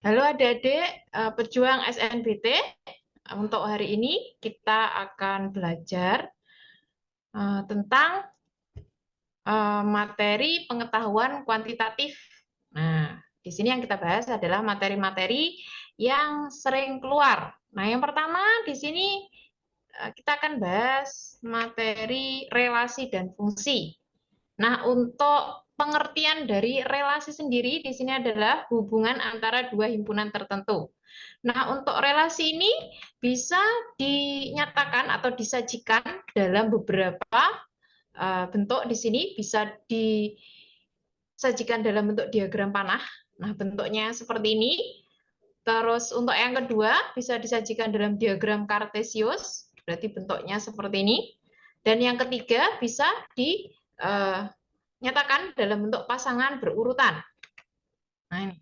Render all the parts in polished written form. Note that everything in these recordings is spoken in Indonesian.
Halo adik-adik, pejuang SNBT. Untuk hari ini kita akan belajar tentang materi pengetahuan kuantitatif. Nah, di sini yang kita bahas adalah materi-materi yang sering keluar. Nah, yang pertama di sini kita akan bahas materi relasi dan fungsi. Nah, untuk pengertian dari relasi sendiri di sini adalah hubungan antara dua himpunan tertentu. Nah, untuk relasi ini bisa dinyatakan atau disajikan dalam beberapa bentuk. Di sini bisa disajikan dalam bentuk diagram panah. Nah, bentuknya seperti ini. Terus untuk yang kedua bisa disajikan dalam diagram kartesius, berarti bentuknya seperti ini. Dan yang ketiga bisa dinyatakan dalam bentuk pasangan berurutan. Nah, ini.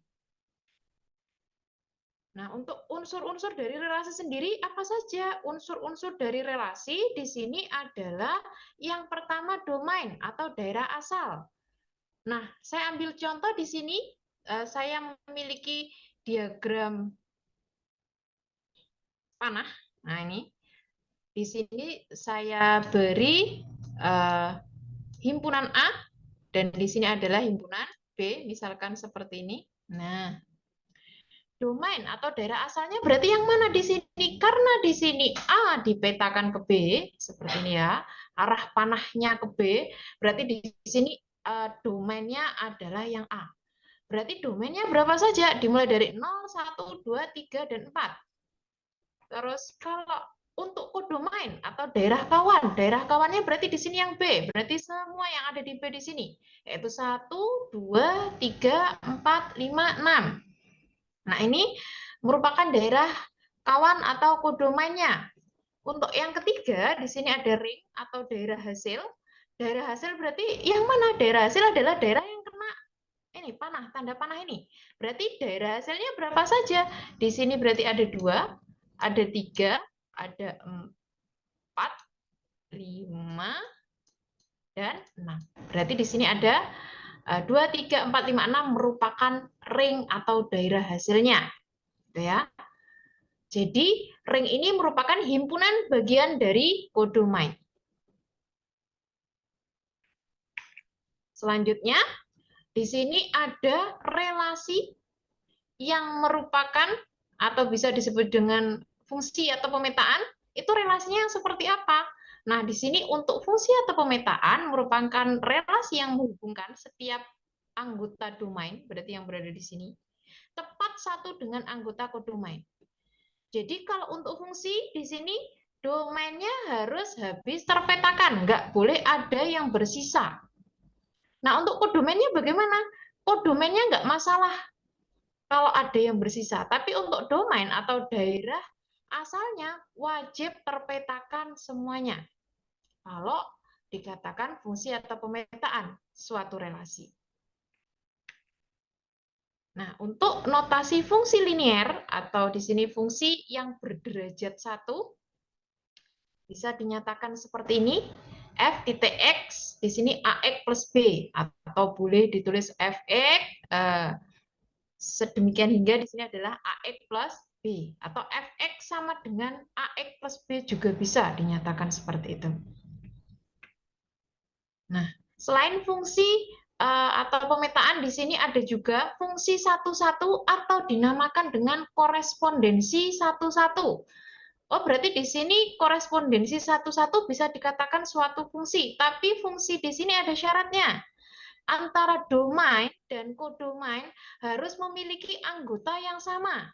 Nah, untuk unsur-unsur dari relasi sendiri apa saja? Unsur-unsur dari relasi di sini adalah yang pertama domain atau daerah asal. Nah, saya ambil contoh di sini, saya memiliki diagram panah. Nah, ini di sini saya beri himpunan A dan di sini adalah himpunan B, misalkan seperti ini. Nah, domain atau daerah asalnya berarti yang mana di sini? Karena di sini A dipetakan ke B, seperti ini ya, arah panahnya ke B, berarti di sini domainnya adalah yang A. Berarti domainnya berapa saja? Dimulai dari 0, 1, 2, 3, dan 4. Terus kalau untuk kodomain atau daerah kawannya berarti di sini yang B, berarti semua yang ada di B di sini, yaitu 1, 2, 3, 4, 5, 6. Nah, ini merupakan daerah kawan atau kodomainnya. Untuk yang ketiga, di sini ada ring atau daerah hasil. Daerah hasil berarti yang mana? Daerah hasil adalah daerah yang kena ini panah, tanda panah ini. Berarti daerah hasilnya berapa saja? Di sini berarti ada 2, ada 3, ada 4, 5, dan 6. Berarti di sini ada 2, 3, 4, 5, 6 merupakan ring atau daerah hasilnya. Gitu ya. Jadi ring ini merupakan himpunan bagian dari kodomain. Selanjutnya, di sini ada relasi yang merupakan atau bisa disebut dengan fungsi atau pemetaan, itu relasinya yang seperti apa? Nah, di sini untuk fungsi atau pemetaan merupakan relasi yang menghubungkan setiap anggota domain, berarti yang berada di sini, tepat satu dengan anggota kodomain. Jadi kalau untuk fungsi di sini domainnya harus habis terpetakan, nggak boleh ada yang bersisa. Nah, untuk kodomainnya bagaimana? Kodomainnya nggak masalah kalau ada yang bersisa, tapi untuk domain atau daerah asalnya wajib terpetakan semuanya. Kalau dikatakan fungsi atau pemetaan suatu relasi. Nah, untuk notasi fungsi linier atau di sini fungsi yang berderajat 1 bisa dinyatakan seperti ini. F titik X di sini AX plus B atau boleh ditulis Fx sedemikian hingga di sini adalah AX plus B atau Fx sama dengan AX plus B juga bisa dinyatakan seperti itu. Nah, selain fungsi atau pemetaan di sini ada juga fungsi satu-satu atau dinamakan dengan korespondensi satu-satu. Oh, berarti di sini korespondensi satu-satu bisa dikatakan suatu fungsi, tapi fungsi di sini ada syaratnya. Antara domain dan kodomain harus memiliki anggota yang sama.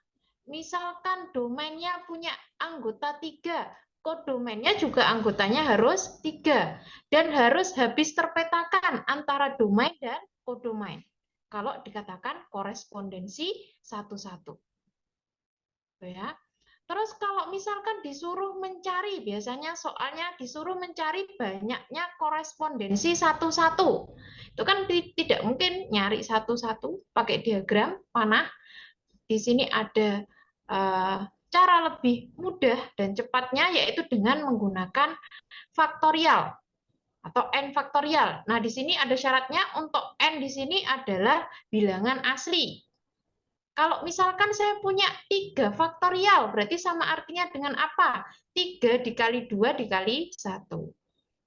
Misalkan domainnya punya anggota 3, kodomainnya juga anggotanya harus 3. Dan harus habis terpetakan antara domain dan kodomain. Kalau dikatakan korespondensi satu-satu. Ya. Terus kalau misalkan disuruh mencari, biasanya soalnya disuruh mencari banyaknya korespondensi satu-satu. Itu kan tidak mungkin nyari satu-satu pakai diagram panah. Di sini ada cara lebih mudah dan cepatnya yaitu dengan menggunakan faktorial atau n faktorial. Nah, di sini ada syaratnya untuk n di sini adalah bilangan asli. Kalau misalkan saya punya 3 faktorial, berarti sama artinya dengan apa? 3 dikali 2 dikali 1.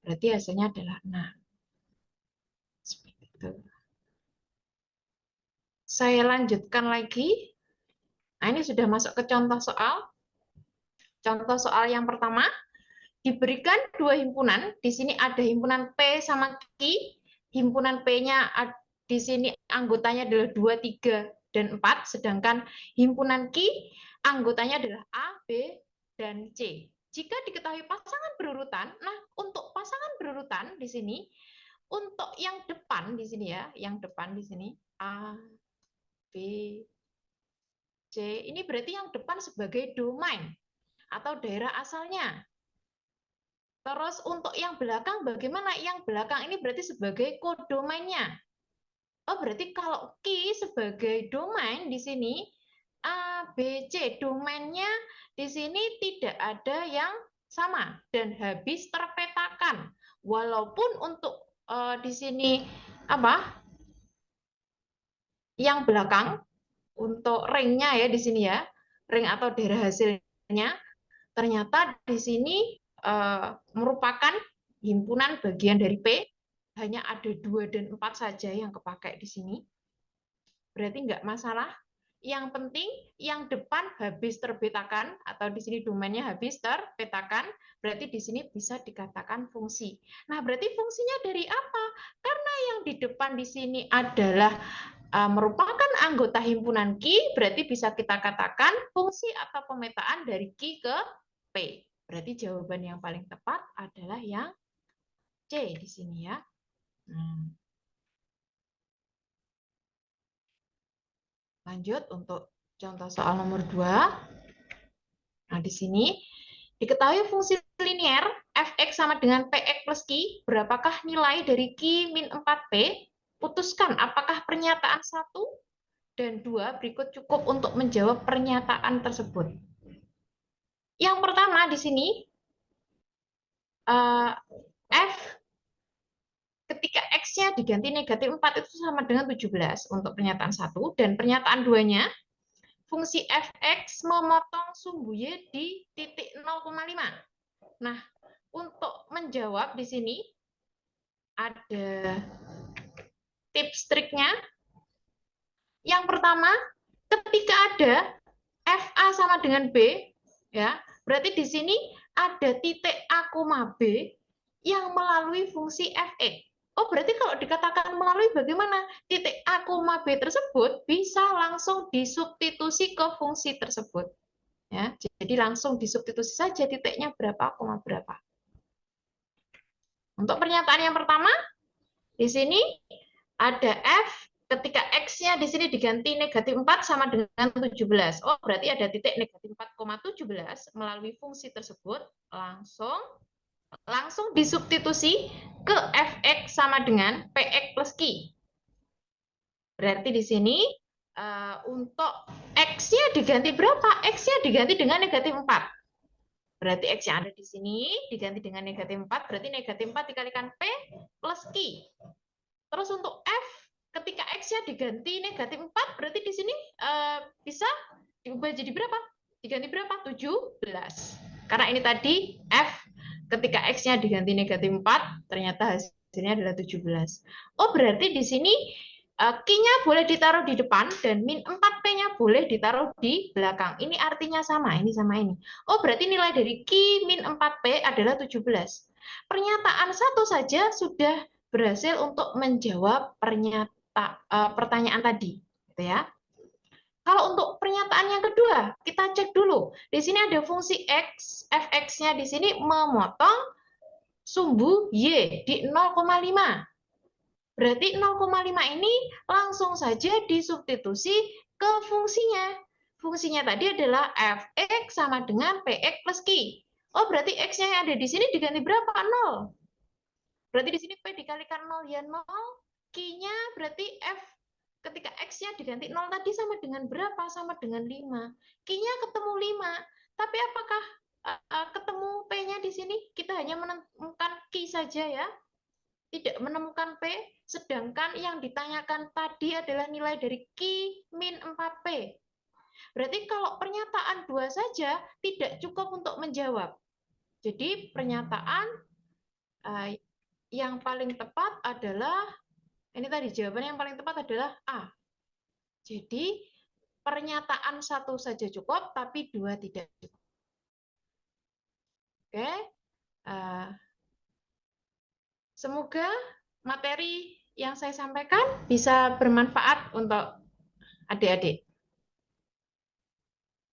Berarti hasilnya adalah 6. Seperti itu. Saya lanjutkan lagi. Nah, ini sudah masuk ke contoh soal. Contoh soal yang pertama, diberikan 2 himpunan. Di sini ada himpunan P sama Q. Himpunan P-nya di sini anggotanya adalah 2, 3, dan 4. Sedangkan himpunan Q anggotanya adalah A, B, dan C. Jika diketahui pasangan berurutan, nah untuk pasangan berurutan di sini, untuk yang depan di sini ya, yang depan di sini A, B, C, ini berarti yang depan sebagai domain atau daerah asalnya. Terus untuk yang belakang bagaimana? Yang belakang ini berarti sebagai kodomainnya. Oh, berarti kalau Q sebagai domain di sini A, B, C, domainnya di sini tidak ada yang sama dan habis terpetakan. Walaupun untuk di sini apa? Yang belakang untuk ringnya ya di sini ya, ring atau daerah hasilnya ternyata di sini merupakan himpunan bagian dari P, hanya ada 2 dan 4 saja yang kepakai di sini. Berarti nggak masalah. Yang penting yang depan habis terbetakan atau di sini domainnya habis terpetakan, berarti di sini bisa dikatakan fungsi. Nah, berarti fungsinya dari apa? Karena yang di depan di sini adalah merupakan anggota himpunan Q, berarti bisa kita katakan fungsi atau pemetaan dari Q ke P. Berarti jawaban yang paling tepat adalah yang C di sini ya. Lanjut untuk contoh soal nomor 2. Nah, di sini diketahui fungsi linier fx sama dengan px plus q, berapakah nilai dari q min 4p? Putuskan apakah pernyataan 1 dan 2 berikut cukup untuk menjawab pernyataan tersebut. Yang pertama di sini, f ketika x-nya diganti negatif 4 itu sama dengan 17 untuk pernyataan 1, dan pernyataan 2-nya, fungsi fx memotong sumbu y di titik 0,5. Nah, untuk menjawab di sini ada tips triknya. Yang pertama, ketika ada FA sama dengan B, ya, berarti di sini ada titik A, B yang melalui fungsi FE. Oh, berarti kalau dikatakan melalui bagaimana? Titik A, B tersebut bisa langsung disubstitusi ke fungsi tersebut. Ya, jadi langsung disubstitusi saja titiknya berapa, berapa. Untuk pernyataan yang pertama, di sini ada F ketika X-nya di sini diganti negatif 4 sama dengan 17. Oh, berarti ada titik negatif 4,17 melalui fungsi tersebut langsung disubstitusi ke Fx sama dengan Px plus Q. Berarti di sini untuk X-nya diganti berapa? X-nya diganti dengan negatif 4. Berarti X yang ada di sini diganti dengan negatif 4, berarti negatif 4 dikalikan P plus Q. Terus untuk F, ketika X-nya diganti negatif 4, berarti di sini bisa diubah jadi berapa? Diganti berapa? 17. Karena ini tadi F ketika X-nya diganti negatif 4, ternyata hasilnya adalah 17. Oh, berarti di sini Q-nya boleh ditaruh di depan dan min 4P-nya boleh ditaruh di belakang. Ini artinya sama, ini sama ini. Oh, berarti nilai dari Q min 4P adalah 17. Pernyataan satu saja sudah berhasil untuk menjawab pertanyaan tadi, gitu ya. Kalau untuk pernyataan yang kedua, kita cek dulu. Di sini ada fungsi x, fx-nya di sini memotong sumbu y di 0,5. Berarti 0,5 ini langsung saja disubstitusi ke fungsinya. Fungsinya tadi adalah fx sama dengan px plus q. Oh, berarti x-nya yang ada di sini diganti berapa? 0. Berarti di sini P dikalikan 0 ya 0, Q-nya berarti F ketika X-nya diganti 0 tadi sama dengan berapa? Sama dengan 5. Q-nya ketemu 5. Tapi apakah ketemu P-nya di sini? Kita hanya menemukan Q saja ya. tidak menemukan P, sedangkan yang ditanyakan tadi adalah nilai dari Q min 4P. Berarti kalau pernyataan 2 saja tidak cukup untuk menjawab. Jadi pernyataan yang paling tepat adalah, ini tadi jawaban yang paling tepat adalah A. Jadi pernyataan 1 saja cukup, tapi 2 tidak cukup. Oke. Semoga materi yang saya sampaikan bisa bermanfaat untuk adik-adik.